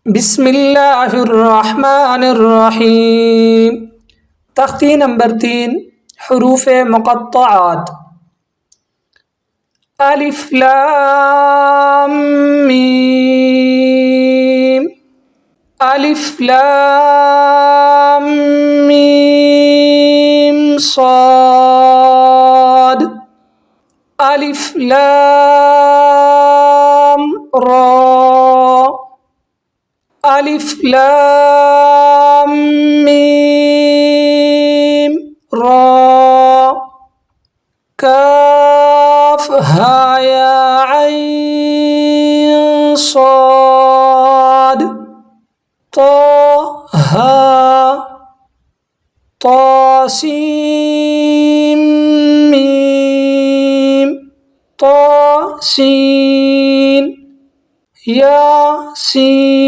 بسم الله الرحمن الرحيم. تختی نمبر 3 حروف مقطعات. ألف لام ميم. ألف لام ميم صاد. ألف لام را. ألف لام ميم را. كاف ها يا عين صاد. طه ها. طا سين ميم. طا سين. يا سين.